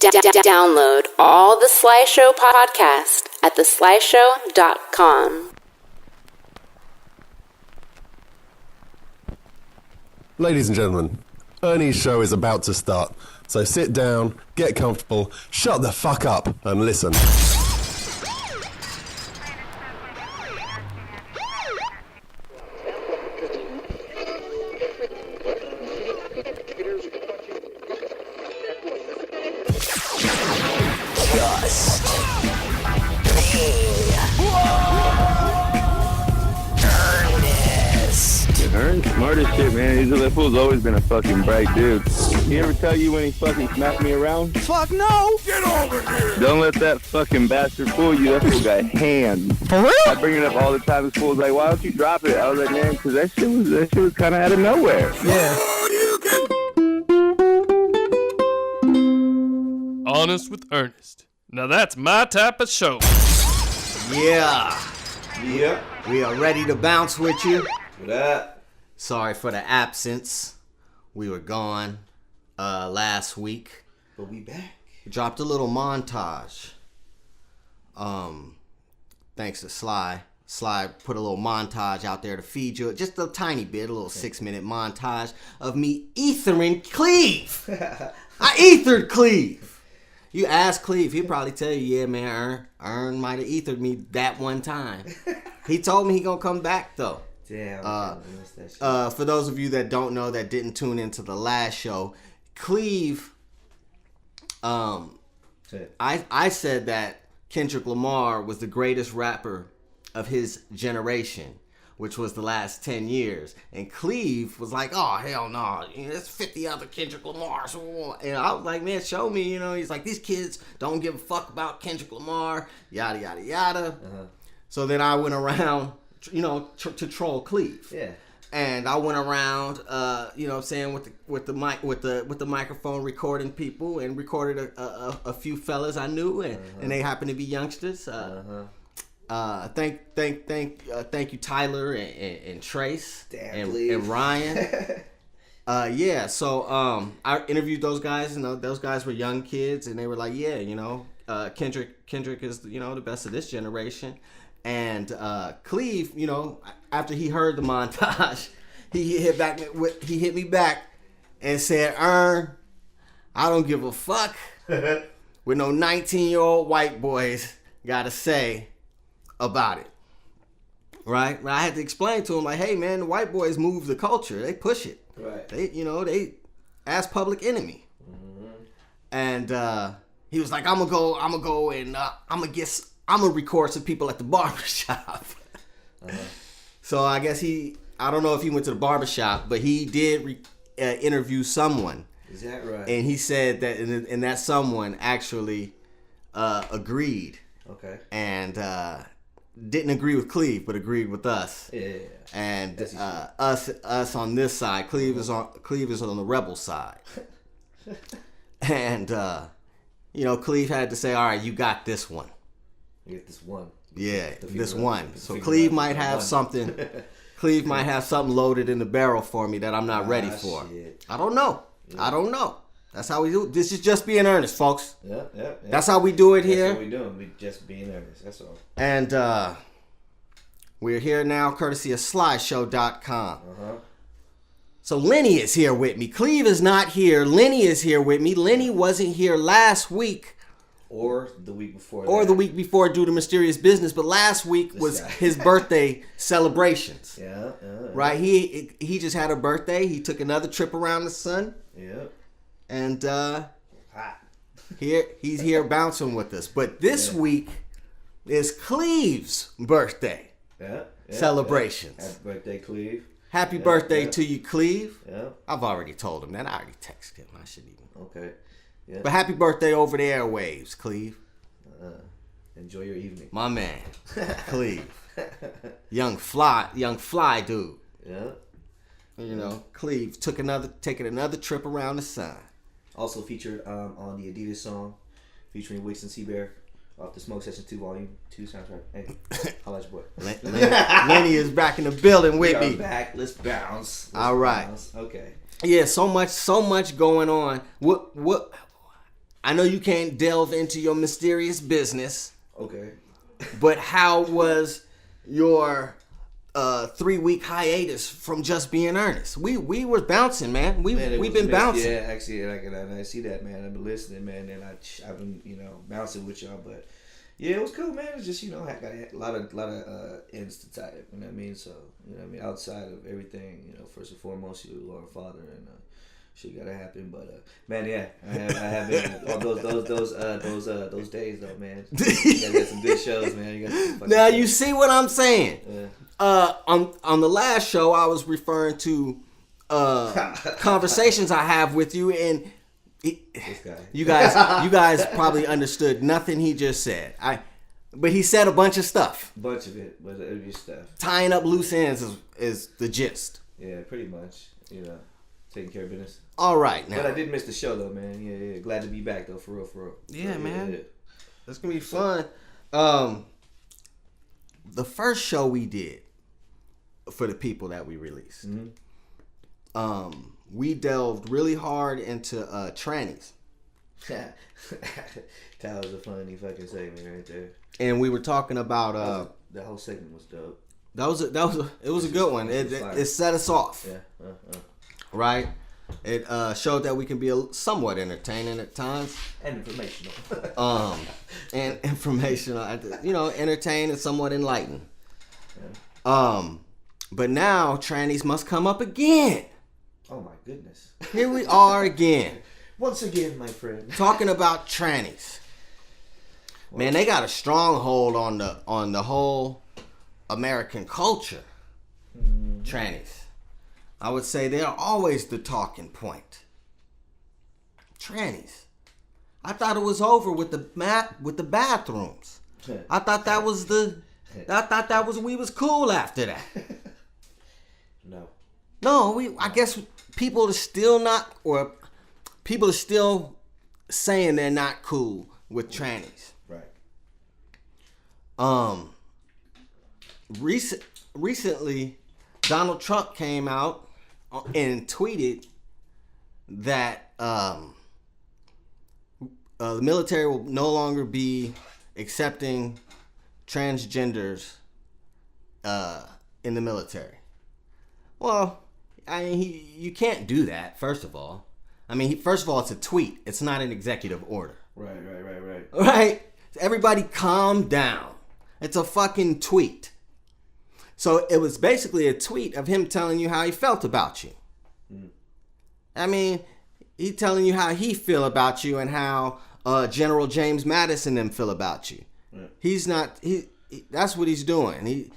Download all the Sly Show podcast at theslyshow.com. Ladies and gentlemen, Ernie's show is about to start, so sit down, get comfortable, shut the fuck up, and listen. Ern's smart as shit, man. That fool's always been a fucking bright dude. He ever tell you when he fucking smacked me around? Fuck no! Get over here! Don't let that fucking bastard fool you. That fool got hands. For real? I bring it up all the time. This fool's like, why don't you drop it? I was like, man, because that shit was kind of out of nowhere. Yeah. Honest with Ernest. Now that's my type of show. Yeah. We are ready to bounce with you. What up? Sorry for the absence. We were gone last week. But we back. Dropped a little montage. Thanks to Sly. Sly put a little montage out there to feed you. Just a tiny bit, a little 6-minute montage of me ethering Cleve. I ethered Cleve. You ask Cleve, he'll probably tell you, yeah, man, Ern might have ethered me that one time. He told me he gonna come back, though. Damn. For those of you that don't know, that didn't tune into the last show, Cleve, I said that Kendrick Lamar was the greatest rapper of his generation, which was the last 10 years. And Cleve was like, oh, hell no, there's 50 other Kendrick Lamars. And I was like, man, show me, He's like, these kids don't give a fuck about Kendrick Lamar, yada, yada, yada. Uh-huh. So then I went around, to troll Cleve. Yeah. And I went around, with the microphone recording people, and recorded a few fellas I knew, and they happened to be youngsters. Thank you, Tyler and Trace and Ryan. So I interviewed those guys, those guys were young kids, and they were like, Kendrick is the best of this generation. And Cleve, after he heard the montage, he hit me back and said, Ern, I don't give a fuck what no 19-year-old white boys gotta say about it. Right? I had to explain to him, like, hey man, the white boys move the culture. They push it. Right. They ask Public Enemy. Mm-hmm. And he was like, I'm gonna go and I'm gonna record some people at the barbershop. So I guess I don't know if he went to the barbershop, but he did interview someone. Is that right? And he said that, and that someone actually agreed. Okay. And didn't agree with Cleve, but agreed with us. Yeah. And us on this side, Cleve is on the rebel side. And Cleve had to say, all right, you got this one. You get this one. Yeah, this one. So Cleve might have something. Cleve might have something loaded in the barrel for me that I'm not ready for. Shit. I don't know. Yeah. I don't know. That's how we do it. This is just being earnest, folks. Yeah. That's how we do it here. That's what we doing. We just being earnest. That's all. And we're here now, courtesy of slyshow.com. So Lenny is here with me. Cleve is not here. Lenny is here with me. Lenny wasn't here last week. Or the week before. The week before due to mysterious business. But last week was his birthday celebrations. Yeah. Right? He just had a birthday. He took another trip around the sun. Yeah. And he's here bouncing with us. But this week is Cleve's birthday celebrations. Happy birthday, Cleve. Happy birthday to you, Cleve. Yeah. I've already told him that. I already texted him. I should even. Okay. Yeah. But happy birthday over the airwaves, Cleve. Enjoy your evening. My man, Cleve. Young fly dude. Yeah. Cleve taking another trip around the sun. Also featured on the Adidas song featuring Winston Seabear off the Smoke Session 2 Volume 2 soundtrack. Hey, holla at your boy. Lenny is back in the building with me. Back. Let's bounce. All right. Bounce. Okay. Yeah, so much going on. What I know you can't delve into your mysterious business, Okay. but how was your 3-week hiatus from just being earnest? We were bouncing, man. We've been bouncing. Yeah, actually, I see that, man. I've been listening, man, and I've been, bouncing with y'all, but yeah, it was cool, man. It's just, I got a lot of ends to tie up, you know what I mean? So, outside of everything, first and foremost, you're Lord and Father, and shit gotta happen, but man, yeah, I have been all those days though, man. You guys got some good shows, man. You got some Now shows. you see what I'm saying. Yeah. On the last show, I was referring to conversations I have with you, and This guy. you guys probably understood nothing he just said. But he said a bunch of stuff. Bunch of it, but it'll be stuff. Tying up loose ends is the gist. Yeah, pretty much. Taking care of business. All right, now. But I did miss the show though, man. Yeah. Glad to be back though, for real. Yeah, man. Yeah. It's gonna be fun. The first show we did for the people that we released, we delved really hard into Trannys. That was a funny fucking segment right there. And we were talking about The whole segment was dope. it was a good one. It set us off. Yeah. Right? It showed that we can be somewhat entertaining at times. And informational. And informational, entertain and somewhat enlightened. Yeah. But now Trannys must come up again. Oh my goodness. Here we are again. Once again, my friend. Talking about Trannys. Man, they got a stronghold on the whole American culture. Trannys. I would say they're always the talking point. Trannys. I thought it was over with the bathrooms. I thought that was we was cool after that. No, I guess people are still saying they're not cool with Trannys. Right. Recently, Donald Trump came out and tweeted that the military will no longer be accepting transgenders in the military. Well, you can't do that, first of all. First of all, it's a tweet. It's not an executive order. Right. Right? Everybody calm down. It's a fucking tweet. So it was basically a tweet of him telling you how he felt about you. He telling you how he feel about you and how General James Mattis and them feel about you. Yeah. That's what he's doing.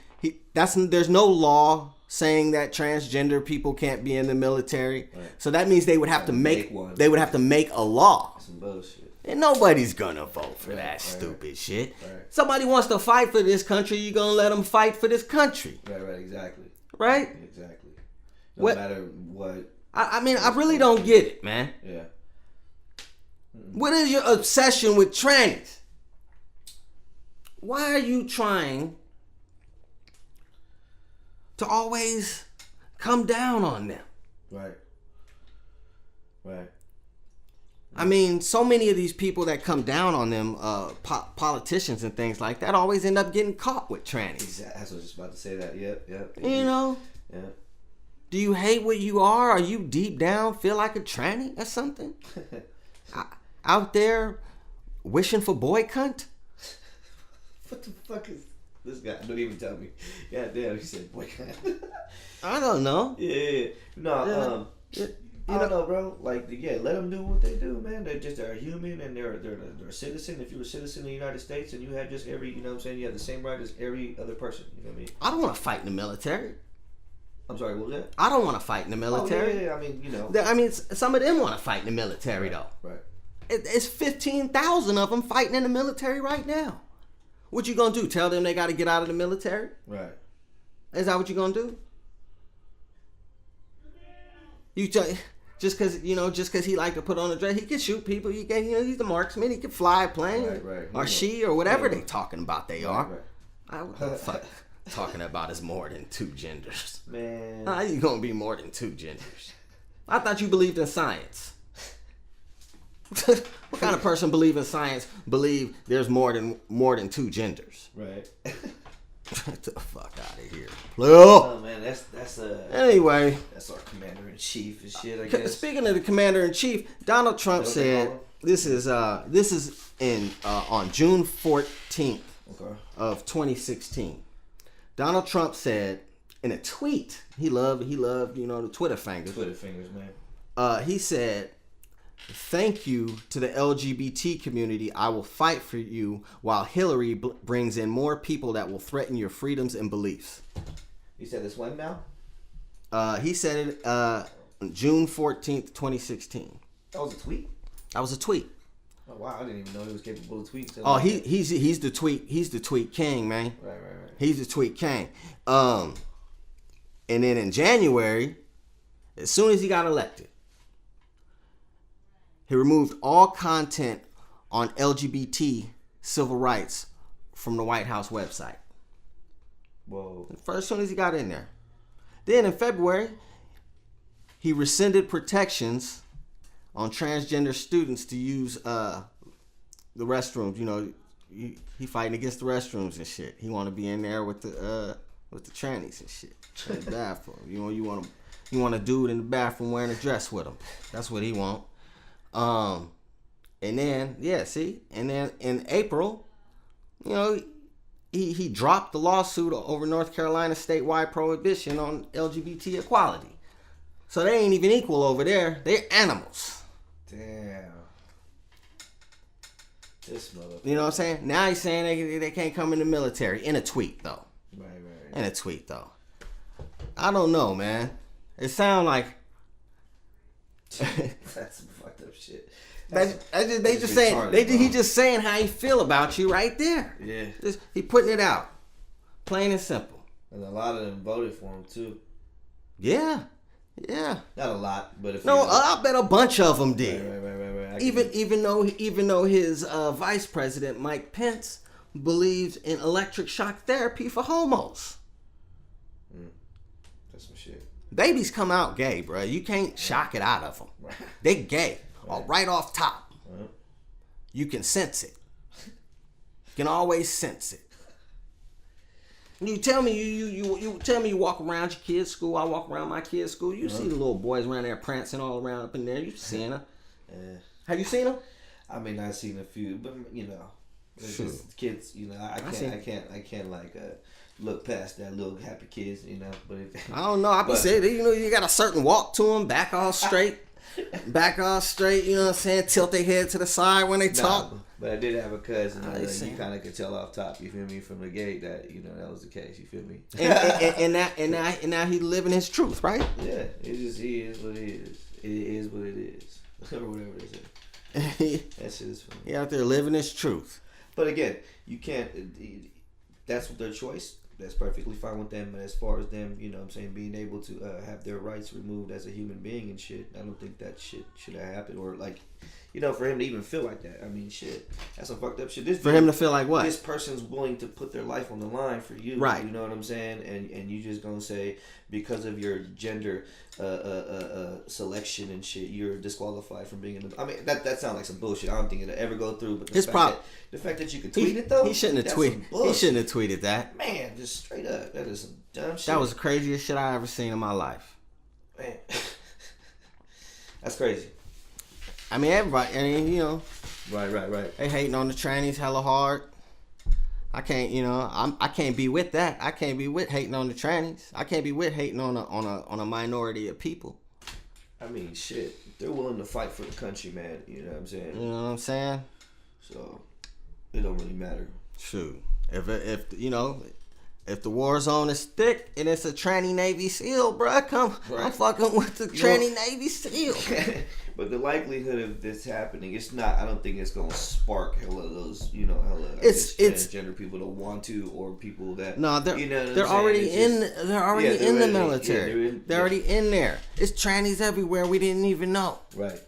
There's no law saying that transgender people can't be in the military. Right. So that means they would have to make a law. Some bullshit. And nobody's gonna vote for that stupid shit. Right. Somebody wants to fight for this country, you're gonna let them fight for this country. Right, exactly. Right? Exactly. No matter what. I really don't get it, man. Yeah. What is your obsession with Trannys? Why are you trying to always come down on them? Right. So many of these people that come down on them, politicians and things like that, always end up getting caught with Trannys. Exactly. I was just about to say that. Yep. Yeah. Do you hate what you are? Are you deep down feel like a tranny or something? Out there wishing for boy cunt? What the fuck is this guy? Don't even tell me. God damn, he said boy cunt. I don't know. Yeah. No, I don't know, bro. Like, let them do what they do, man. They're human and they're a citizen. If you're a citizen in the United States and you have just every, you know what I'm saying, you have the same right as every other person. You know what I mean? I don't want to fight in the military. I'm sorry, what was that? I don't want to fight in the military. Oh, yeah. Some of them want to fight in the military, though. Right. It's 15,000 of them fighting in the military right now. What you gonna do? Tell them they got to get out of the military? Right. Is that what you gonna do? Just because he like to put on a dress, he can shoot people. He's the marksman. He can fly a plane, right. or she, or whatever they talking about. They are. Right. What the fuck talking about is more than two genders. Man, how you gonna be more than two genders? I thought you believed in science. What kind of person believe in science believe there's more than two genders? Right. Get the fuck out of here. Well, Oh man, that's anyway, that's our commander in chief and shit. I guess. speaking of the commander in chief, Donald Trump Is that what they said call him? this is in on June 14th Okay. of 2016. Donald Trump said in a tweet, he loved the Twitter fingers. Twitter fingers, man. He said, "Thank you to the LGBT community. I will fight for you while Hillary brings in more people that will threaten your freedoms and beliefs." You said this when now? He said it June 14th, 2016. That was a tweet. That was a tweet. Oh wow, I didn't even know he was capable of tweeting. Oh, he's the tweet king, man. Right. He's the tweet king. And then in January, as soon as he got elected, he removed all content on LGBT civil rights from the White House website. Whoa. First, as soon as he got in there. Then in February, he rescinded protections on transgender students to use the restrooms. You know, he fighting against the restrooms and shit. He want to be in there with the trannies and shit in the bathroom. You know, you want a dude in the bathroom wearing a dress with him. That's what he want. And then and then in April, you know, he dropped the lawsuit over North Carolina's statewide prohibition on LGBT equality. So they ain't even equal over there. They're animals. Damn. This mother. You know what I'm saying? Now he's saying they can't come in the military. In a tweet, though. Right. In a tweet, though. I don't know, man. It sound like... That's some fucked up shit. He's just saying how he feel about you right there. Yeah. He putting it out. Plain and simple. And a lot of them voted for him too. Yeah. Not a lot, but if No, I bet a bunch of them did. Right. Even though his vice president Mike Pence believes in electric shock therapy for homos. That's some shit. Babies come out gay, bro. You can't shock it out of them. They gay, right off top. You can sense it. You can always sense it. You tell me you tell me you walk around your kid's school. I walk around my kid's school. You see the little boys around there prancing all around up in there. You seen them? Have you seen them? I mean, I've seen a few, but you know, it's Sure. just kids. You know, I can't like look past that little happy kids. You know, but I don't know. I be saying, you know, you got a certain walk to them, back all straight. You know what I'm saying? Tilt their head to the side when they talk. But I did have a cousin. You kind of could tell off top. You feel me, from the gate that that was the case. You feel me? and now he living his truth, right? Yeah, he is what it is. It is what it is. Or whatever it is. That shit is funny. He out there living his truth. But again, you can't. That's their choice. That's perfectly fine with them. But as far as them, you know what I'm saying, being able to have their rights removed as a human being and shit, I don't think that shit should have happened. Or like, for him to even feel like that. I mean, shit, that's some fucked up shit. For him to feel like what? This person's willing to put their life on the line for you. Right. You know what I'm saying? And you just gonna say, because of your gender selection and shit, you're disqualified from being in the... I mean, that sounds like some bullshit. I don't think it'll ever go through. But the fact that you can tweet it, though... He shouldn't have tweeted that. Man, just straight up. That is some dumb shit. That was the craziest shit I ever seen in my life. Man. That's crazy. I mean, everybody... Right. They hating on the trannies hella hard. I can't, I can't be with that. I can't be with hating on the trannies. I can't be with hating on a minority of people. I mean, shit. They're willing to fight for the country, man. You know what I'm saying? You know what I'm saying? So, it don't really matter. Shoot. If the war zone is thick and it's a tranny Navy SEAL, bruh, I'm fucking with the tranny Navy SEAL. But the likelihood of this happening, it's not. I don't think it's gonna spark hella those, It's transgender people to want to, or people that they're already in the military. They're already in there. It's trannies everywhere. We didn't even know. Right.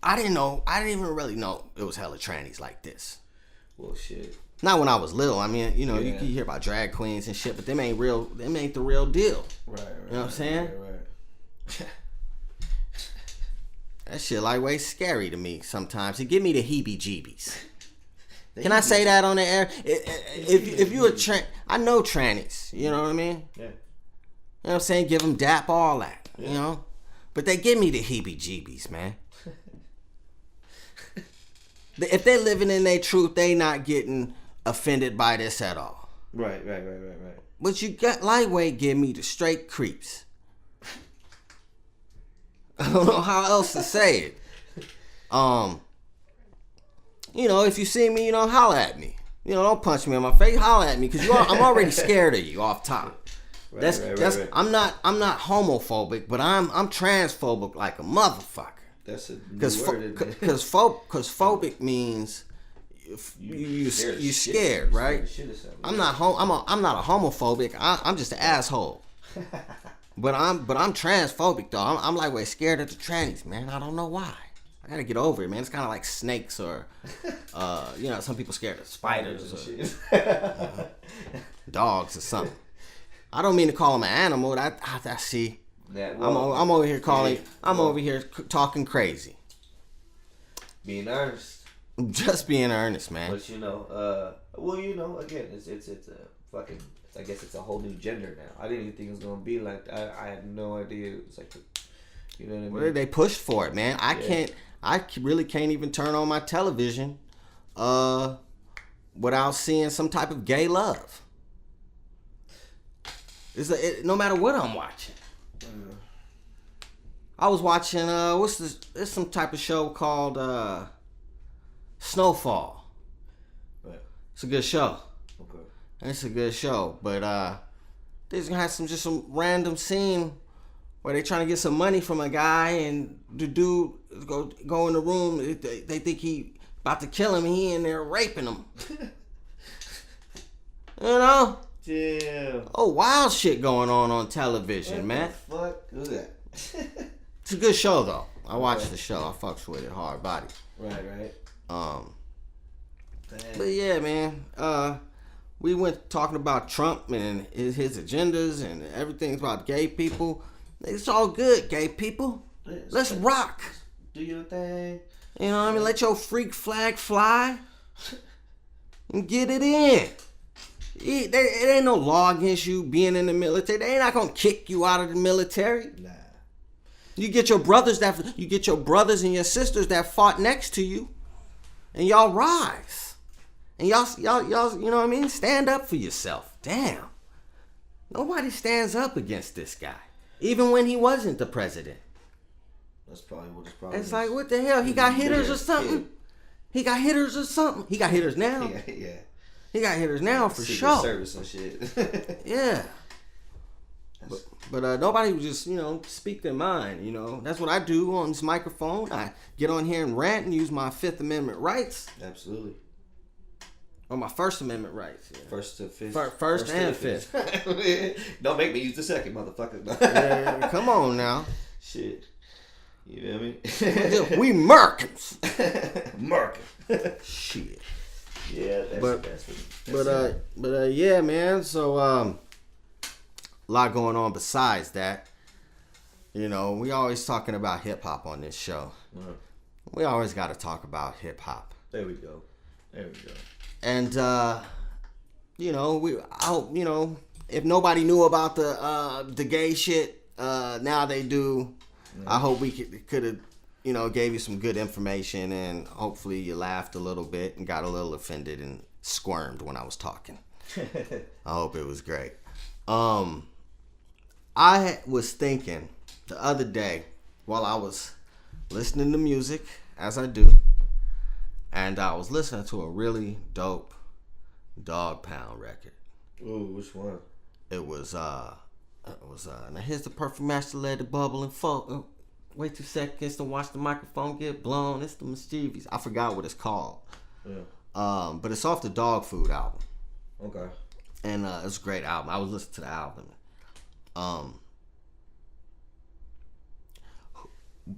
I didn't even really know it was hella trannies like this. Well, shit. Not when I was little. I mean, you hear about drag queens and shit, but them ain't real. Them ain't the real deal. Right. You know what I'm saying? Right. That shit lightweight scary to me sometimes. It give me the heebie-jeebies. Can I say that on the air? If you I know Trannys. You know what I mean? Yeah. You know what I'm saying? Give them dap, all that. You know? But they give me the heebie-jeebies, man. If they're living in their truth, they not getting offended by this at all. Right. But you got lightweight give me the straight creeps. I don't know how else to say it. You know, if you see me, you know, holler at me. You know, don't punch me in my face. Holler at me, because I'm already scared of you off top. Right. I'm not homophobic, but I'm transphobic like a motherfucker. That's a new word. Because phobic means you scared, right? I'm not a homophobic. I'm just an asshole. But I'm transphobic though. I'm like way scared of the trannies, man. I don't know why. I gotta get over it, man. It's kind of like snakes or, you know, some people scared of spiders or dogs or something. I don't mean to call them an animal. I see. I'm over here talking crazy. Being earnest. Just being earnest, man. But you know, well, you know, again, it's a fucking. I guess it's a whole new gender now. I didn't even think it was gonna be like. I had no idea. It was like, you know what I mean? Well, they pushed for it, man. I really can't even turn on my television, without seeing some type of gay love. No matter what I'm watching. I was watching what's this? There's some type of show called Snowfall. Right. It's a good show. Okay. It's a good show, but they just had some random scene where they trying to get some money from a guy, and the dude go in the room. They think he about to kill him, and he in there raping him. You know? Yeah. Oh, wild shit going on television, man. What the fuck? Who's that? It's a good show though. I watched the show. I fucks with it hard body. Right. But yeah, man. We went talking about Trump and his agendas and everything's about gay people. It's all good, gay people. Let's rock. Do your thing. You know what I mean? Let your freak flag fly and get it in. There ain't no law against you being in the military. They ain't not gonna kick you out of the military. Nah. You get your brothers and your sisters that fought next to you, and y'all rise. And y'all, you know what I mean? Stand up for yourself. Damn. Nobody stands up against this guy, even when he wasn't the president. That's probably what his problem is. It's like, what the hell? He got hitters or something? He got hitters or something? He got hitters now. Yeah. He got hitters now for Secret sure. Service and shit. Yeah. But nobody would just, you know, speak their mind, you know. That's what I do on this microphone. I get on here and rant and use my Fifth Amendment rights. Absolutely. Or my First Amendment rights. Yeah. First to fifth. First and fifth. Don't make me use the second, motherfucker. Yeah, come on now. Shit. You know what I mean? We Merkins. Merkin. Shit. Yeah, that's yeah, man. So a lot going on besides that. You know, we always talking about hip hop on this show. Uh-huh. We always got to talk about hip hop. There we go. And you know, I hope, you know, if nobody knew about the gay shit, now they do. Mm-hmm. I hope we could have, you know, gave you some good information, and hopefully you laughed a little bit and got a little offended and squirmed when I was talking. I hope it was great. I was thinking the other day while I was listening to music, as I do, and I was listening to a really dope Dogg Pound record. Ooh, which one? It was now here's the perfect match to let it bubble and fall. Wait 2 seconds to watch the microphone get blown. It's the Mischievous. I forgot what it's called. Yeah. But it's off the Dog Food album. Okay. And it's a great album. I was listening to the album.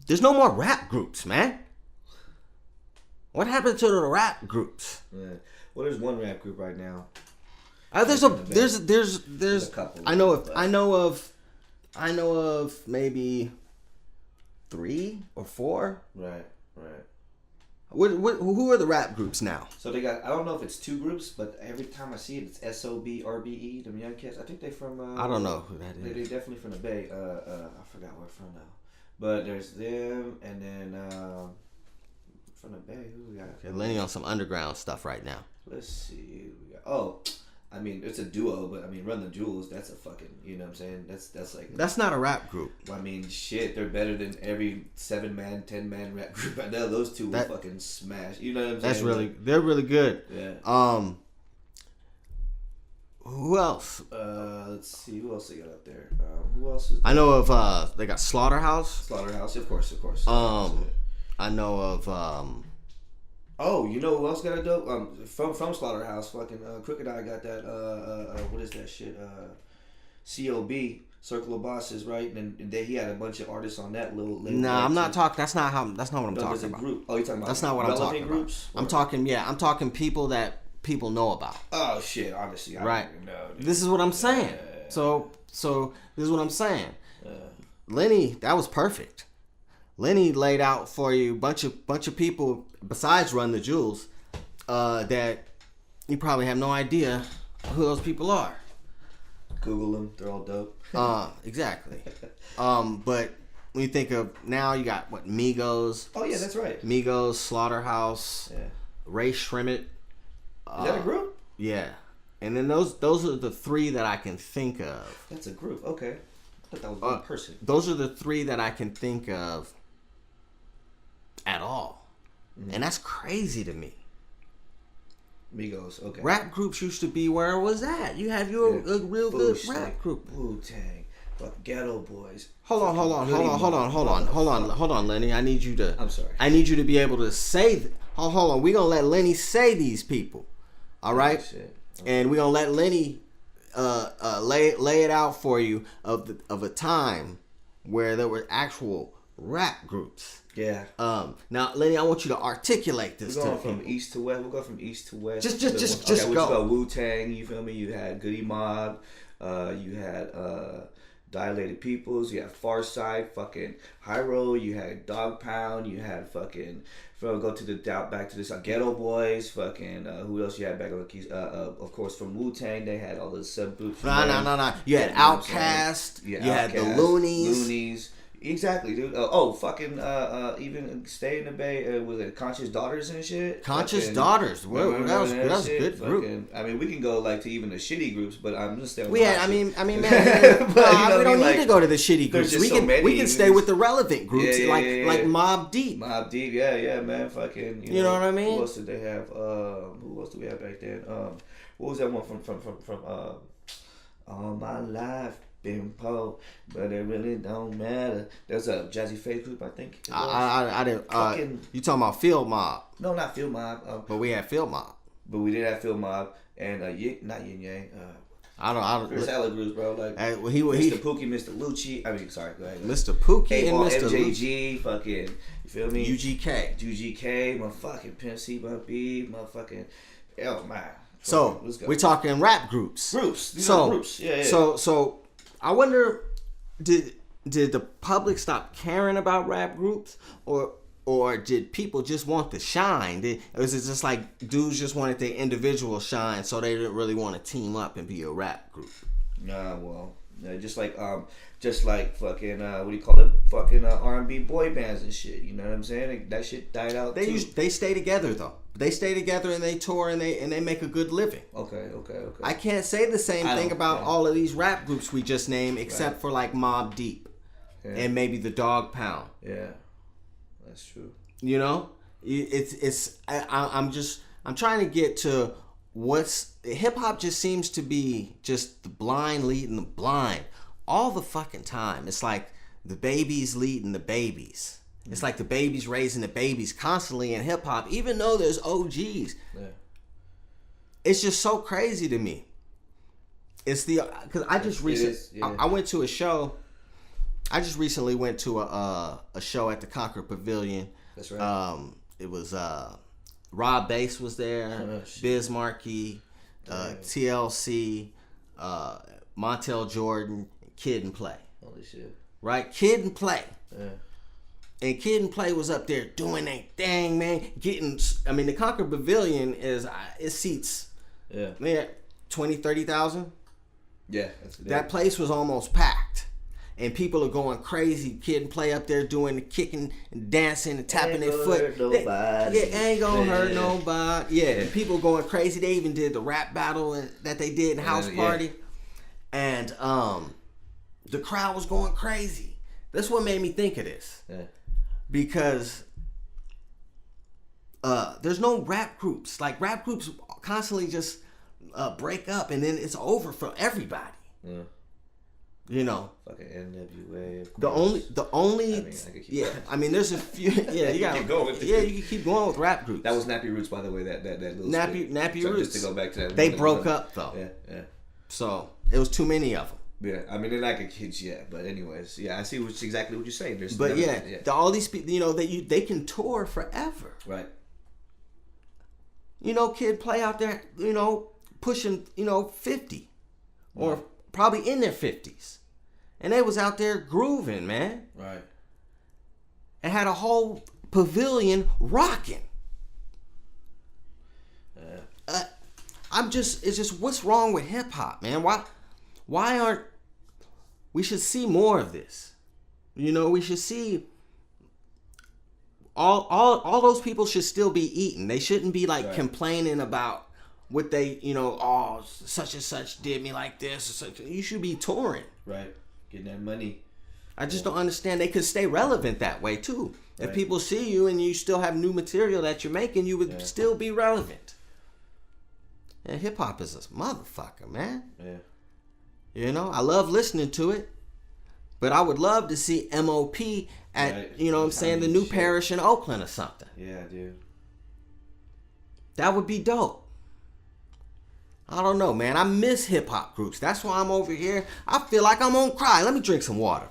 There's no more rap groups, man. What happened to the rap groups? Yeah. Well, there's one rap group right now. There's a couple. I know of maybe 3 or 4. Right. Who are the rap groups now? So they got, I don't know if it's 2 groups, but every time I see it, it's SOBRBE, them young cats. I think they from... I don't know who that is. They definitely from the Bay. I forgot where from now. But there's them, and then from the Bay, who we got? Okay, Lenny on some underground stuff right now. Let's see. I mean, it's a duo, but I mean, Run the Jewels, that's a fucking, you know what I'm saying? That's like... That's not a rap group. I mean, shit, they're better than every 7-man, 10-man rap group. I know those two will fucking smash. You know what I'm saying? That's really... They're really good. Yeah. Who else? Let's see. Who else they got up there? Who else is there? I know of... they got Slaughterhouse. Slaughterhouse, of course. I know of... Oh, you know who else got a dope? From Slaughterhouse, fucking Crooked Eye got that. What is that shit? COB, Circle of Bosses, right? And he had a bunch of artists on that little. Nah, I'm not talking. That's not what I'm talking about. Group. Oh, you're talking about. That's not what I'm talking groups? about. I'm talking people that people know about. Oh shit! Obviously, I don't even know. This is what I'm saying. So this is what I'm saying. Lenny, that was perfect. Lenny laid out for you a bunch of people besides Run the Jewels that you probably have no idea who those people are. Google them; they're all dope. Exactly. But when you think of now, you got what Migos. Oh yeah, that's right. Migos, Slaughterhouse, Ray Shrimmitt. Is that a group? Yeah, and then those are the 3 that I can think of. That's a group. Okay, I thought that was one person. Those are the 3 that I can think of at all, and that's crazy to me. Migos, okay. Rap groups used to be where it was at. You have your a real good rap group. Wu-Tang, fuck Ghetto Boys. Hold on, Lenny. I need you to. I'm sorry. I need you to be able to say. Hold on. We're gonna let Lenny say these people. All right. Shit. Okay. And we're gonna let Lenny lay it out for you of a time where there were actual rap groups. Yeah. Now, Lenny, I want you to articulate this. We're going from east to west. We'll go from east to west. Just go. go. Go Wu-Tang. You feel me? You had Goody Mob. You had Dilated Peoples. You had Farside. Fucking Hyro. You had Dogg Pound. You had fucking. Go to the back to this Ghetto Boys. Fucking who else you had back on the keys? Of course, from Wu-Tang, they had all the subgroups. No. You had Outkast. You had the Loonies. Exactly, dude. Even Stay in the Bay with the Conscious Daughters and shit. Conscious Daughters. Well, that was a good group. I mean, we can go like to even the shitty groups, but I'm just saying. Man, we don't need to go to the shitty groups. We can stay with the relevant groups, like Mobb Deep. Mobb Deep, yeah, man. Fucking. You know what I mean? Who else did they have? Who else do we have back then? What was that one from All My Life? Bimpo, but it really don't matter. There's a Jazzy Faith group, I think. I didn't. You talking about Field Mob? No, not Field Mob. But we had Field Mob. But we did have Field Mob and not Yin Yang. I don't. There's hella groups, bro. Like Mr. Pookie, Mr. Lucci. I mean, sorry, go ahead. Mr. Pookie and Mr. MJG, fucking. You feel me? UGK, motherfucking Pimp C, B, motherfucking. Oh man. So we're talking rap groups. These are groups. Yeah. So. I wonder, did the public stop caring about rap groups, or did people just want to shine? Was it just like dudes just wanted their individual shine, so they didn't really want to team up and be a rap group? Nah, well, just like fucking what do you call it? Fucking R&B boy bands and shit. You know what I'm saying? That shit died out. They stay together though. They stay together and they tour and they make a good living. Okay. I can't say the same thing about all of these rap groups we just named, except for like Mobb Deep and maybe the Dogg Pound. Yeah, that's true. You know, I'm trying to get to what's hip hop just seems to be just the blind leading the blind all the fucking time. It's like the babies leading the babies. It's like the babies raising the babies constantly in hip hop, even though there's OGs. Yeah. It's just so crazy to me. It's because I just recently I went to a show. I just recently went to a show at the Concord Pavilion. That's right. It was Rob Bass was there, Biz Markie, TLC, Montel Jordan, Kid and Play. Holy shit. Right, Kid and Play. Yeah. And Kid and Play was up there doing their thing, man. The Concord Pavilion it seats, man, 20, 30,000. Yeah. That place was almost packed. And people are going crazy. Kid and Play up there doing the kicking and dancing and tapping their foot. Ain't gonna hurt nobody. Yeah, and people going crazy. They even did the rap battle that they did in House Party. And the crowd was going crazy. That's what made me think of this. Yeah. Because there's no rap groups. Like, rap groups constantly just break up and then it's over for everybody. Yeah. You know, fucking NWA. The only, there's a few. Yeah, you got. You can keep going with rap groups. That was Nappy Roots, by the way. That little Nappy Roots. Just to go back to that. They broke up though. Yeah. So it was too many of them. Yeah, they're like a kids, but anyways, I see exactly what you're saying. All these people, they can tour forever. Right. Kid Play out there, pushing, 50, or probably in their 50s. And they was out there grooving, man. Right. And had a whole pavilion rocking. It's just what's wrong with hip hop, man? Why aren't we should see more of this? We should see all those people should still be eating. They shouldn't be complaining about what they, such and such did me like this. Or such. You should be touring. Right. Getting that money. I just don't understand. They could stay relevant that way too. If people see you and you still have new material that you're making, you would still be relevant. And hip hop is a motherfucker, man. Yeah. I love listening to it. But I would love to see MOP at, the new parish in Oakland or something. Yeah, dude. That would be dope. I don't know, man. I miss hip hop groups. That's why I'm over here. I feel like I'm gonna cry. Let me drink some water.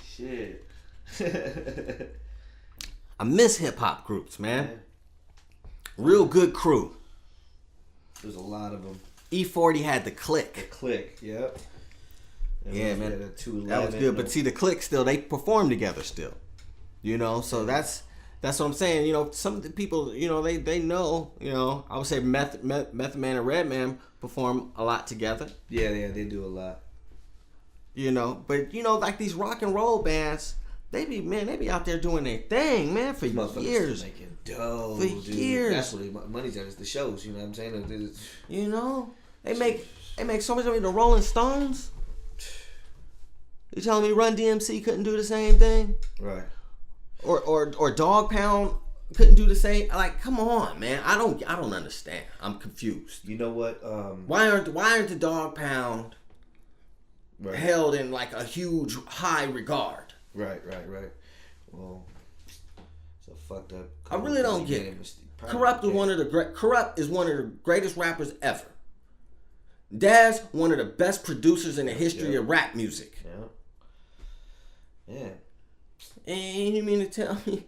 Shit. I miss hip hop groups, man. Real good crew. There's a lot of them. E40 had the Click. The Click, yep. Man. That was good. But see, the Click still, they perform together still. So that's what I'm saying. Some of the people, they know, I would say Method Man and Redman perform a lot together. Yeah, they do a lot. But like these rock and roll bands, they be out there doing their thing, man, for years. Making dough, for years. That's what money's at, is the shows, you know what I'm saying? They make so much money. The Rolling Stones. You telling me Run DMC couldn't do the same thing? Right. Or Dogg Pound couldn't do the same? Like, come on, man. I don't understand. I'm confused. You know what? Why aren't the Dogg Pound held in like a huge high regard? Right. Well, so fucked up. I really don't get it. Corrupt is one of the greatest rappers ever. Daz, one of the best producers in the history of rap music. Yeah. And you mean to tell me?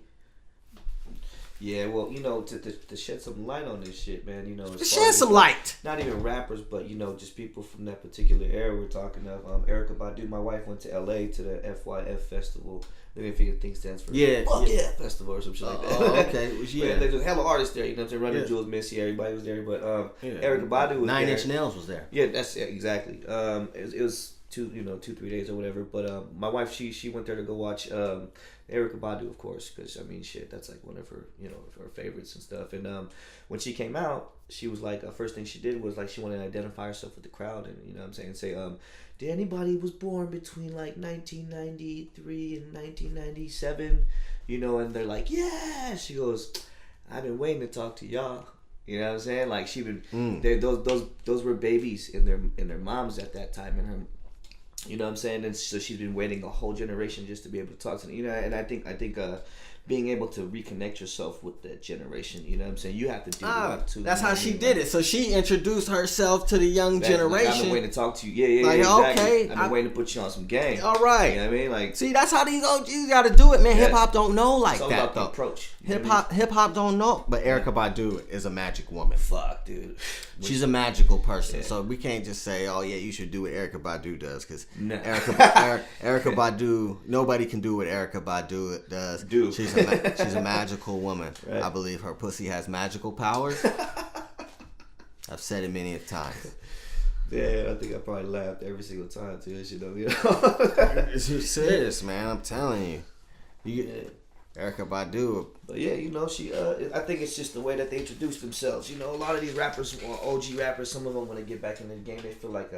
Yeah, well, to shed some light on this shit, man, to shed some light. Not even rappers, but, just people from that particular era we're talking of. Erykah Badu, my wife went to LA to the FYF festival. Let me figure thing stands for festival or some shit like that. Oh, okay. Yeah. There's a hella artists there, you know what I'm saying? Running Jules, Missy, everybody was there, but Erykah Badu was Nine there. Inch Nails was there. Yeah, exactly. It was 2-3 days or whatever, but my wife, she went there to go watch Erykah Badu, of course, because that's like one of her her favorites and stuff. And when she came out, she was like, first thing she did was like she wanted to identify herself with the crowd, and say did anybody was born between like 1993 and 1997, and they're like, yeah. She goes, I've been waiting to talk to y'all. You know what I'm saying? Like she been those were babies in their moms at that time, and her. You know what I'm saying? And so she's been waiting a whole generation just to be able to talk to them. And I think being able to reconnect yourself with that generation. You know what I'm saying? You have to do that too. That's how she did it. So she introduced herself to the young generation. Like, I've been waiting to talk to you. Yeah, like, exactly. okay, I've been waiting to put you on some game. All right. You know what I mean? Like, see, that's how these OGs got to do it, man. Hip hop don't know like it's all that about though. the approach. Hip hop don't know. But Erykah Badu is a magic woman. Fuck, dude. She's a magical person, so we can't just say, "Oh yeah, you should do what Erykah Badu does," because Erykah Badu, nobody can do what Erykah Badu does. She's a magical woman. Right. I believe her pussy has magical powers. I've said it many times. Yeah, I think I probably laughed every single time too. That shit though, you know. It's serious, man. I'm telling you. Erykah Badu. But yeah, you know, she. I think it's just the way that they introduce themselves. You know, a lot of these rappers, OG rappers, some of them when they get back into the game, they feel like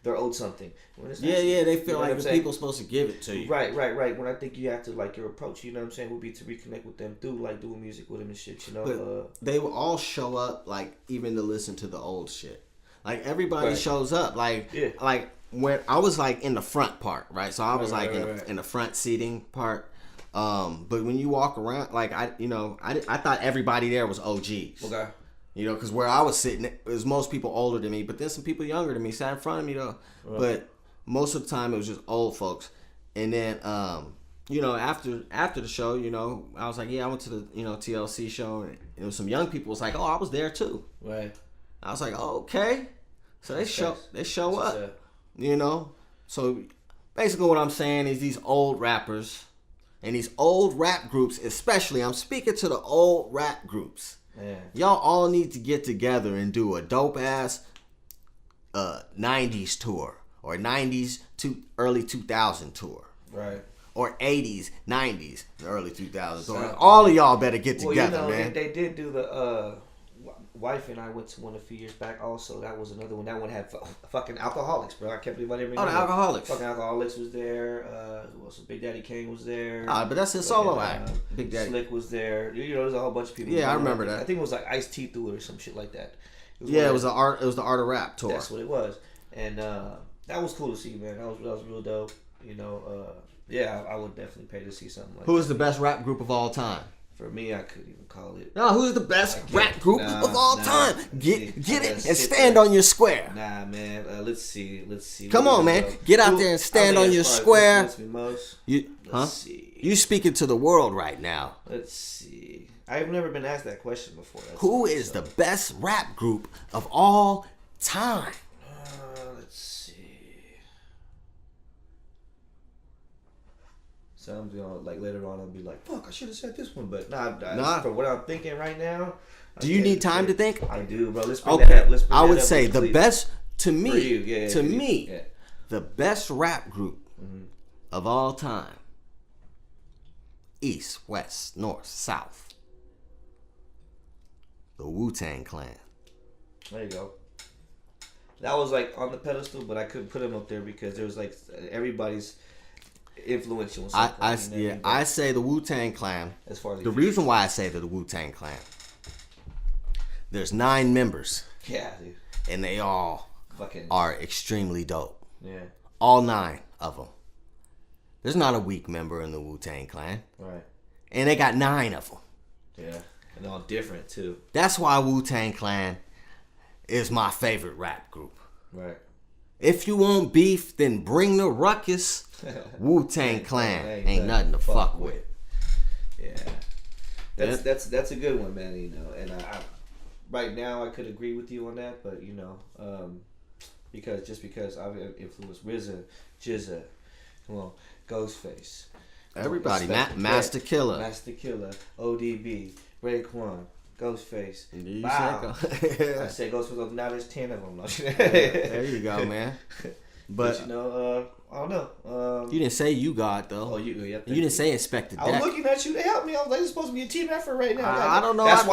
they're owed something. They feel like the people's supposed to give it to you. Right. When I think you have to, like, your approach, you know what I'm saying, would be to reconnect with them through, like, doing music with them and shit, you know. But they will all show up, like, even to listen to the old shit. Like, everybody shows up. Like, when I was, like, in the front part, right? So I was, in the front seating part. But when you walk around, like, I thought everybody there was OGs. Okay. You know, because where I was sitting, it was most people older than me, but then some people younger than me sat in front of me though. Right. But most of the time it was just old folks. And then, after the show, you know, I was like, yeah, I went to the, TLC show, and there was some young people was like, oh, I was there too. Right. I was like, oh, okay. So they show up. You know, so basically what I'm saying is these old rappers. And these old rap groups, especially, I'm speaking to the old rap groups. Man. Y'all all need to get together and do a dope-ass 90s tour. Or 90s to early 2000 tour. Right. Or 80s, 90s, early 2000s tour. All of y'all better get together, man. They did do the... Wife and I went to one a few years back also. That was another one. That one had fucking Alcoholics, bro. I can't believe I didn't remember. Oh, the Alcoholics. Fucking Alcoholics was there. So Big Daddy Kane was there. But that's his solo act. Big Daddy. Slick was there. You know, there's a whole bunch of people. Yeah, I remember that. I think it was like Ice-T through it or some shit like that. It was the Art of Rap tour. That's what it was. And that was cool to see, man. That was real dope. You know, I would definitely pay to see something like that. Who is the best rap group of all time? For me, I couldn't even call it. No, who's the best rap group of all time? Get it and stand on your square. Nah, man. Let's see. Come on, man. Get out there and stand on your square. Let's see. You speaking to the world right now. Let's see. I've never been asked that question before. Who is the best rap group of all time? Let's see. So I'm gonna, like, later on I'll be like, fuck, I should have said this one, but nah. For what I'm thinking right now. Do you need time to think? I do, bro. Let's bring that up. I would say the best to me. The best rap group of all time. East, West, North, South. The Wu-Tang Clan. There you go. That was like on the pedestal, but I couldn't put him up there because there was like everybody's influential. I say the Wu-Tang Clan. As far as the reason why I say the Wu-Tang Clan, there's 9 members. Yeah, dude. And they all are extremely dope. Yeah. All 9 of them. There's not a weak member in the Wu-Tang Clan. Right. And they got 9 of them. Yeah. And all different too. That's why Wu-Tang Clan is my favorite rap group. Right. If you want beef, then bring the ruckus. Wu-Tang Clan ain't nothing to fuck with. Yeah. That's a good one, man, you know. And I right now I could agree with you on that, but you know, because I've influenced RZA, Jizza, come on, Ghostface. Everybody, Master Killer, ODB, Raekwon, Ghostface. Wow. I said Ghostface. Now there's 10 of them. There you go, man. But you know, I don't know. You didn't say you got though. Oh, you didn't say Inspector Deck. I was looking at you to help me. I was like, it's supposed to be a team effort right now. I don't know. That's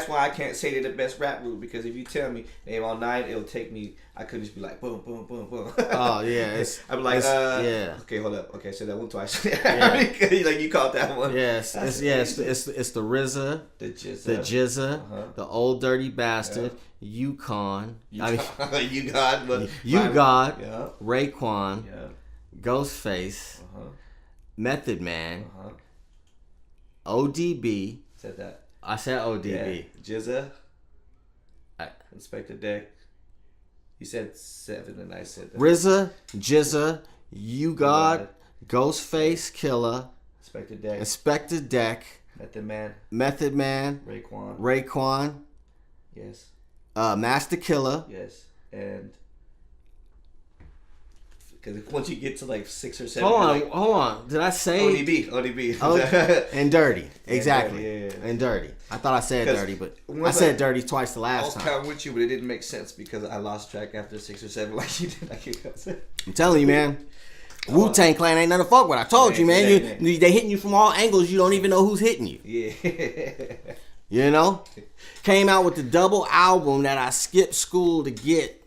why I can't say they're the best rap group, because if you tell me name all 9, it'll take me. I could just be like boom, boom, boom, boom. Oh yeah, I'm like yeah. Okay, hold up. Okay, so that one twice. Yeah. Like you caught that one. Yes, it's the RZA, the Jizza, the Old Dirty Bastard, Yukon, God, Raekwon, Ghostface, Method Man, ODB. Said that. I said ODB. Yeah. Jizza. Inspector Deck. You said 7 and I said that. RZA, Jizza, You God, Ghostface Killer, Inspector Deck, Method Man, Raekwon. Yes. Master Killer. Yes. And because once you get to like 6 or 7, hold on. Did I say ODB? And Dirty, exactly. Dirty, yeah. And Dirty. I thought I said Dirty, but I said Dirty twice the last time. I was counting with you, but it didn't make sense because I lost track after 6 or 7, like you did. I'm telling you, man. Wu-Tang Clan ain't nothing to fuck with. I told you, man. They hitting you from all angles. You don't even know who's hitting you. Yeah. You know? Came out with the double album that I skipped school to get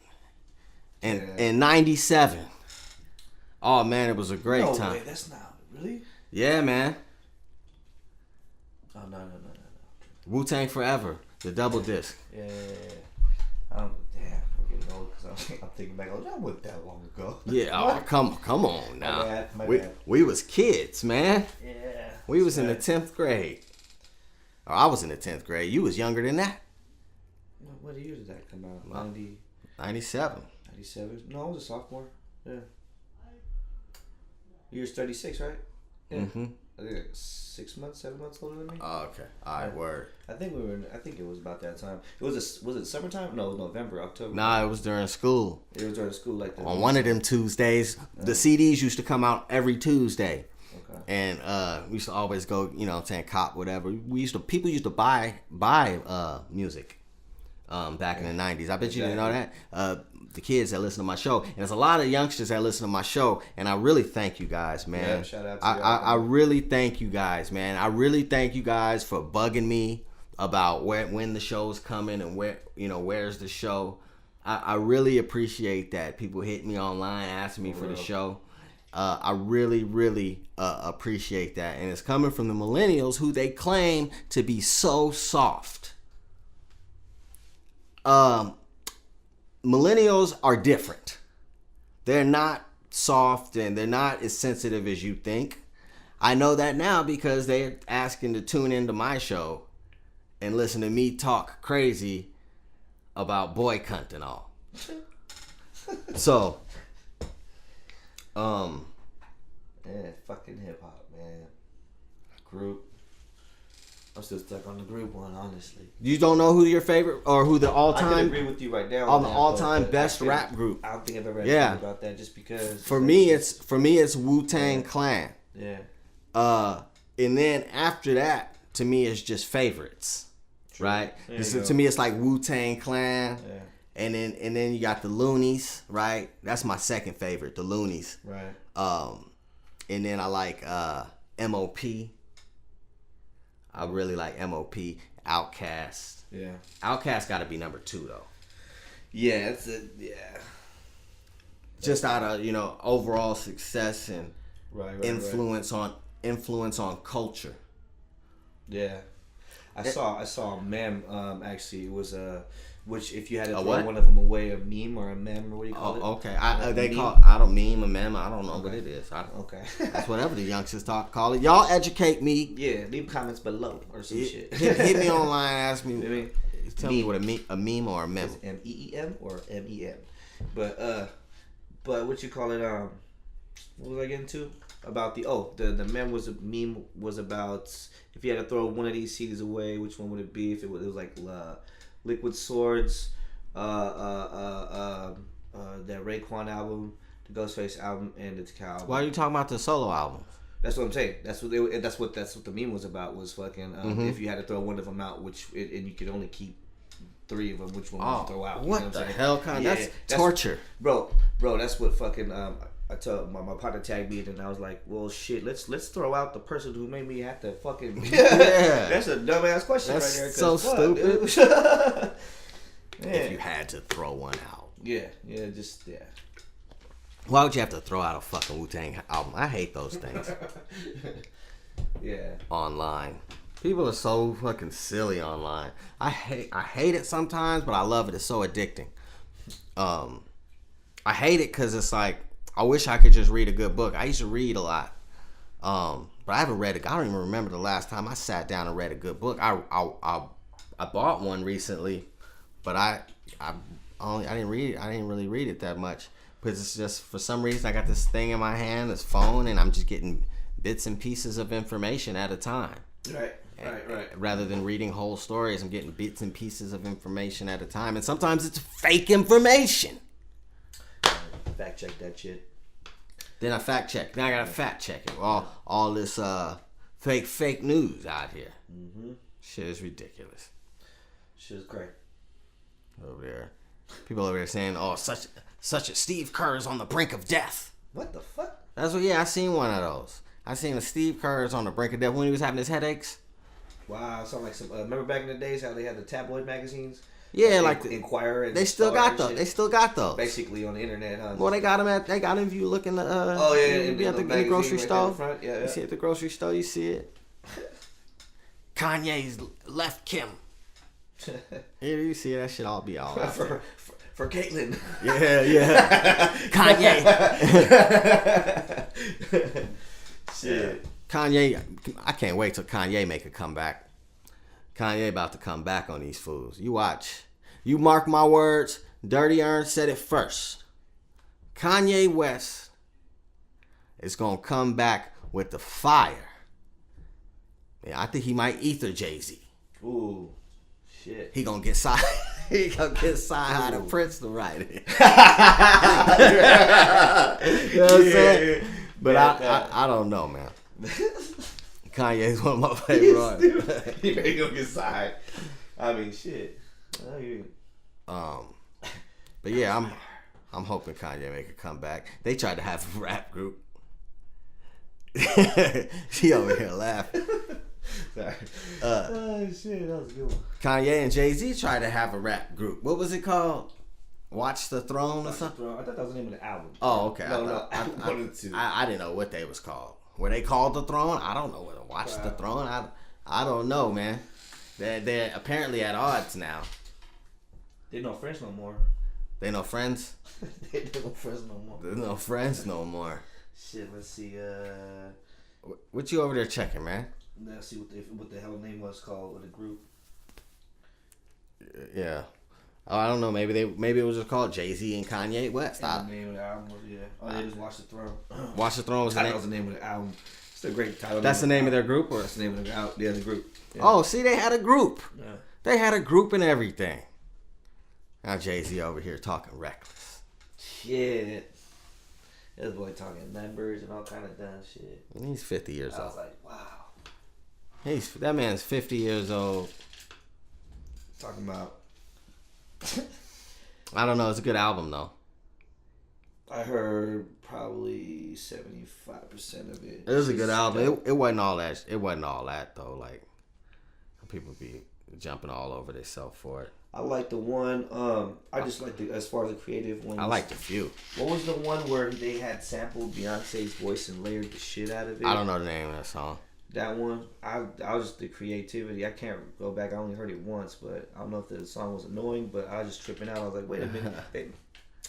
in 97. Oh, man, it was a great time. Wait, that's not... Really? Yeah, man. Oh, no. Wu-Tang Forever. The double disc. Yeah. Damn, we're getting old because I'm thinking back, that wasn't that long ago. Yeah, oh, come on now. My bad. We was kids, man. Yeah. We was in the 10th grade. Or I was in the 10th grade. You was younger than that. What year did that come out? 97. 97? No, I was a sophomore. Yeah. You're 36, right? Yeah. Mm-hmm. I think like 6 months, 7 months older than me. Oh, okay. All right, word. I think it was about that time. Was it summertime? No, it was November, October. Nah, it was during school. It was during school, like on one of them Tuesdays. The CDs used to come out every Tuesday. Okay. And we used to always go, cop whatever. People used to buy music back in the 90s. I bet you didn't know that. The kids that listen to my show, and there's a lot of youngsters that listen to my show, and I really thank you guys, man. Yeah, shout out to you. I really thank you guys, man. I really thank you guys for bugging me about when the show's coming and where's the show. I really appreciate that. People hit me online, asking me for the show. I really, really appreciate that, and it's coming from the millennials who they claim to be so soft. Millennials are different. They're not soft and they're not as sensitive as you think. I know that now because they're asking to tune into my show and listen to me talk crazy about boy cunt and all. So, yeah, fucking hip hop, man. Group. I'm still stuck on the group one, honestly. You don't know who your favorite or who the all-time? I can agree with you right now. On the all-time best rap group. I don't think I've ever thought about that just because. For me, it's Wu-Tang Clan. Yeah. And then after that, to me, it's just favorites, right? To me, it's like Wu-Tang Clan. Yeah. And then you got the Loonies, right? That's my second favorite, the Loonies. Right. And then I like M.O.P. I really like M.O.P. Outkast. Yeah. Outkast got to be number 2 though. Yeah, it's yeah. Just out of overall success and influence on culture. Yeah, I saw a meme. Actually, it was which if you had to throw what? one of them away, a meme or a meme or what do you call it? Okay. I don't meme a meme. I don't know what it is. Okay. That's whatever the youngsters call it. Y'all educate me. Yeah, leave comments below or some shit. Hit me online. Ask me. Tell me what a meme or a meme. Is MEEM or MEM? But what you call it? What was I getting to? About the meme was about if you had to throw one of these CDs away, which one would it be? If it was like Liquid Swords, that Raekwon album, the Ghostface album, and the Takao album. Why are you talking about the solo album? That's what I'm saying. That's what the meme was about. Was fucking if you had to throw one of them out, and you could only keep 3 of them, which one would you throw out? What the hell that's torture, bro. That's what fucking I told my partner tagged me and I was like, well, shit, let's throw out the person who made me have to fucking. Yeah. That's a dumbass question that's right there. So stupid. Yeah. If you had to throw one out. Yeah. Why would you have to throw out a fucking Wu-Tang album? I hate those things. Yeah. Online. People are so fucking silly online. I hate it sometimes, but I love it. It's so addicting. I hate it because it's like, I wish I could just read a good book. I used to read a lot. but I haven't read it. I don't even remember the last time I sat down and read a good book. I bought one recently, but I didn't read it. I didn't really read it that much because it's just for some reason I got this thing in my hand, this phone, and I'm just getting bits and pieces of information at a time. Right. Rather than reading whole stories, I'm getting bits and pieces of information at a time, and sometimes it's fake information. Fact check that shit. Then I fact check. Then I gotta fact check it. All this fake news out here. Mm-hmm. Shit is ridiculous. Shit is great. Over there, people over there saying, "Oh, such a Steve Kerr's on the brink of death." What the fuck? That's what. Yeah, I seen one of those. I seen a Steve Kerr's on the brink of death when he was having his headaches. Wow, sound like some. Remember back in the days how they had the tabloid magazines? Yeah, like the Inquirer. And they still got those. They still got those. Basically on the internet, huh? Well, they got them if you look in the. in the grocery right store. Front. Yeah, You see it at the grocery store. You see it. Kanye's left Kim. Yeah, you see that shit all be all out there. For Caitlyn. Yeah. Kanye. Shit. Kanye, I can't wait till Kanye make a comeback. Kanye about to come back on these fools. You watch. You mark my words. Dirty Ern said it first. Kanye West is going to come back with the fire. Yeah, I think he might ether Jay-Z. Ooh. Shit. He going to get side. He going to get side out of Prince to write it. You know what I'm saying? But I don't know, man. Kanye's one of my favorite artists. He may go get signed. I mean, shit. But yeah, I'm hoping Kanye make a comeback. They tried to have a rap group. She over here laughing. Sorry. Oh shit, that was a good one. Kanye and Jay-Z tried to have a rap group. What was it called? Watch the Throne or something? I thought that was the name of the album. Oh, okay. I I didn't know what they was called. Were they called The Throne? I don't know. Watch the Throne? I don't know, man. They're apparently at odds now. They're no friends no more. They no friends? They're no friends no more. They're no friends no more. Shit, let's see. What you over there checking, man? Let's see what the hell the name was called with the group. Yeah. Oh, I don't know. Maybe it was just called Jay-Z and Kanye West. The name of the album was it was Watch the Throne. Watch the Throne was the name. That was the name of the album. It's a great title. That's the name of their group, or that's the name of the group. Yeah. Oh, see, they had a group. Yeah. They had a group and everything. Now Jay-Z over here talking reckless. Shit. This boy talking members and all kind of dumb shit. And he's 50 years old. I was like, wow. That man's 50 years old. Talking about. I don't know. It's a good album though. I heard probably 75% of it. It was a good album. It wasn't all that. It wasn't all that though. Like people be jumping all over themselves for it. I like the one. I just like as far as the creative ones. I liked a few. What was the one where they had sampled Beyonce's voice and layered the shit out of it? I don't know the name of that song. That one, I was just the creativity. I can't go back. I only heard it once, but I don't know if the song was annoying. But I was just tripping out. I was like, wait a minute,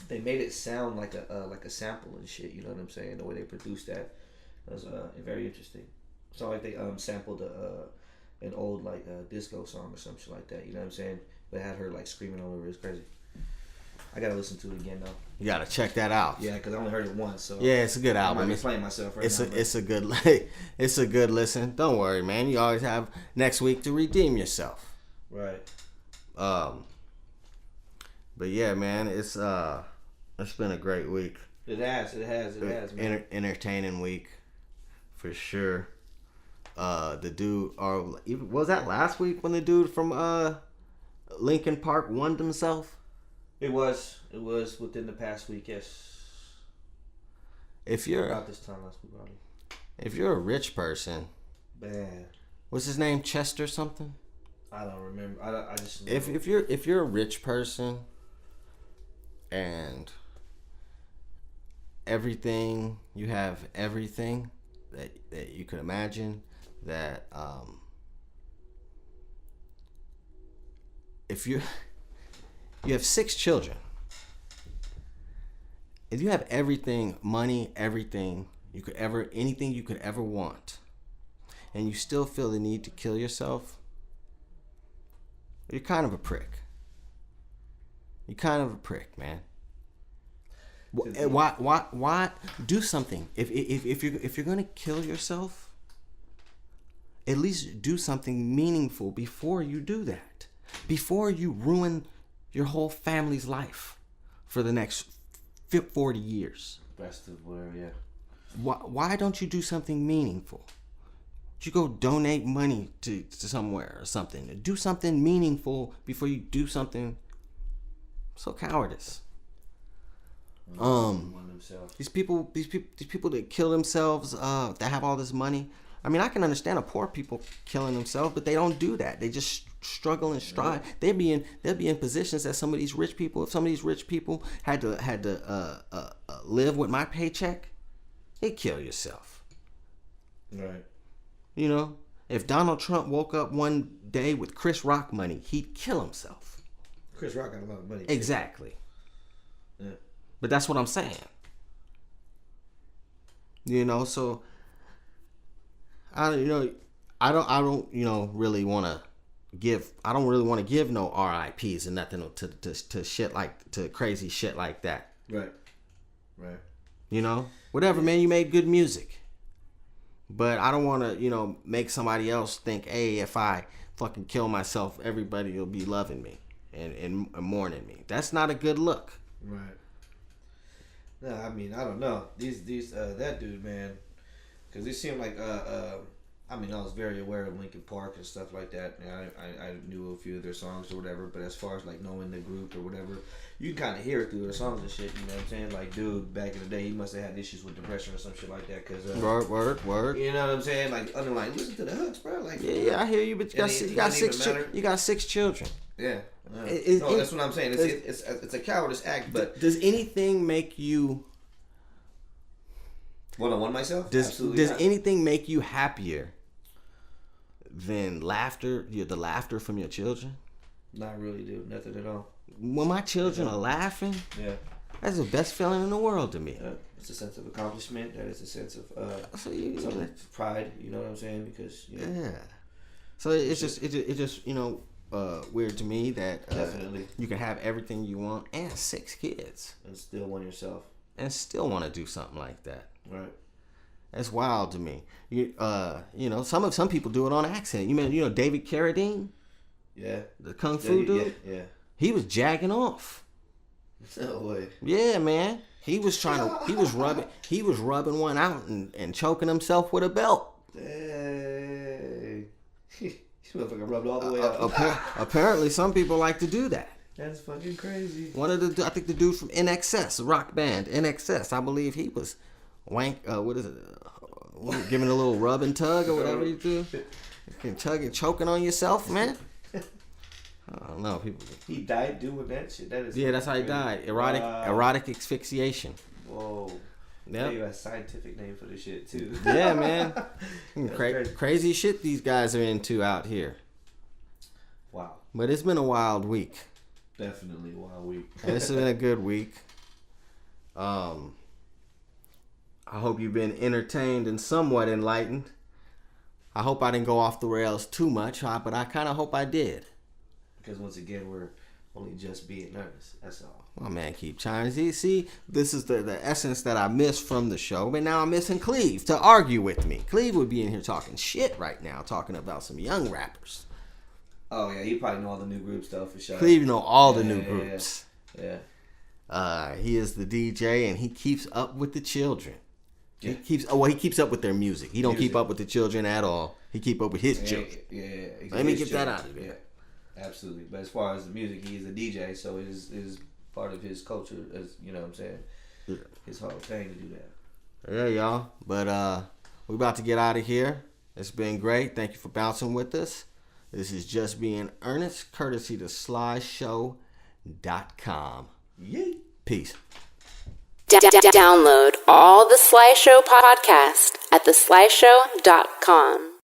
they made it sound like a sample and shit. You know what I'm saying? The way they produced that was very interesting. So like they sampled an old disco song or some shit like that. You know what I'm saying? But had her like screaming all over. It's crazy. I gotta listen to it again though. You gotta check that out. Yeah, because I only heard it once. So yeah, it's a good album. I'm playing myself right now. It's a good listen. Don't worry, man. You always have next week to redeem yourself. Right. But yeah, man, it's been a great week. It has, man. Entertaining week, for sure. The dude, or was that last week when the dude from Linkin Park won himself? It was within the past week, yes. If you're about this time last week, probably. If you're a rich person, man, what's his name? Chester something? I don't remember. I just know. If you're a rich person and everything you have everything that you could imagine, that if you have 6 children, if you have everything, money, everything you could ever, anything you could ever want, and you still feel the need to kill yourself, you're kind of a prick. You're kind of a prick, man. Why do something? If you're gonna kill yourself, at least do something meaningful before you do that. Before you ruin your whole family's life for the next 40 years. Rest of whatever, yeah. Why don't you do something meaningful? You go donate money to somewhere or something. Do something meaningful before you do something so cowardice. These people that kill themselves, that have all this money. I mean, I can understand poor people killing themselves, but they don't do that. They just struggle and strive. They'll be in positions that some of these rich people. If some of these rich people had to live with my paycheck, they'd kill yourself. Right. You know, if Donald Trump woke up one day with Chris Rock money, he'd kill himself. Chris Rock got a lot of money. Exactly. Yeah. But that's what I'm saying. You know, so I don't really want to give. I don't really want to give no RIPs and nothing to shit to crazy shit like that. Right. You know, whatever, man. You made good music, but I don't want to make somebody else think, hey, if I fucking kill myself, everybody will be loving me and mourning me. That's not a good look. Right. No, I mean, I don't know. These that dude, man, because they seem like I mean, I was very aware of Linkin Park and stuff like that. And I knew a few of their songs or whatever. But as far as like knowing the group or whatever, you can kind of hear it through their songs and shit. You know what I'm saying? Like, dude, back in the day, he must have had issues with depression or some shit like that. Cause word. You know what I'm saying? Like, underline, listen to the hooks, bro. Like, yeah, I hear you. But you got six children. Yeah. No, that's what I'm saying. It's a cowardice act. But does anything make you one-on-one myself? Does anything make you happier than laughter? The laughter from your children? Not really, dude. Nothing at all. When my children are laughing, that's the best feeling in the world to me. It's a sense of accomplishment. That is a sense of pride. You know what I'm saying? Because So it's just weird to me that definitely you can have everything you want and 6 kids and still want yourself and still want to do something like that. Right. That's wild to me. Some people do it on accident. You know David Carradine? Yeah. The Kung Fu dude? Yeah. He was jagging off. No way. Yeah, man. He was rubbing one out and choking himself with a belt. Dang. This motherfucker rubbed all the way up. Apparently, some people like to do that. That's fucking crazy. I think the dude from NXS, the rock band, NXS, I believe he was what is it? Giving a little rub and tug or whatever you do. You can tug and choking on yourself, man. I don't know. He died doing that shit. That is that's how he died. Erotic asphyxiation. Whoa. Yeah, you have a scientific name for this shit too. Yeah, man. Crazy shit these guys are into out here. Wow. But it's been a wild week. Definitely a wild week. This has been a good week. I hope you've been entertained and somewhat enlightened. I hope I didn't go off the rails too much, but I kind of hope I did. Because once again, we're only just being earnest. That's all. My man keep chiming. See, this is the essence that I missed from the show. But now I'm missing Cleve to argue with me. Cleve would be in here talking shit right now, talking about some young rappers. Oh, yeah. He probably know all the new group stuff for sure. Cleve know all the new groups. Yeah. He is the DJ, and he keeps up with the children. Yeah. He keeps up with their music. He don't keep up with the children at all. He keep up with his children. Yeah. Let me get that out of there. Yeah. Absolutely. But as far as the music, he's a DJ, so it is part of his culture, as you know what I'm saying? Yeah. His whole thing to do that. Yeah, y'all. But we're about to get out of here. It's been great. Thank you for bouncing with us. This is Just Being Earnest, courtesy to slyshow.com. Yay. Peace. Download all the Sly Show podcast at theslyshow.com.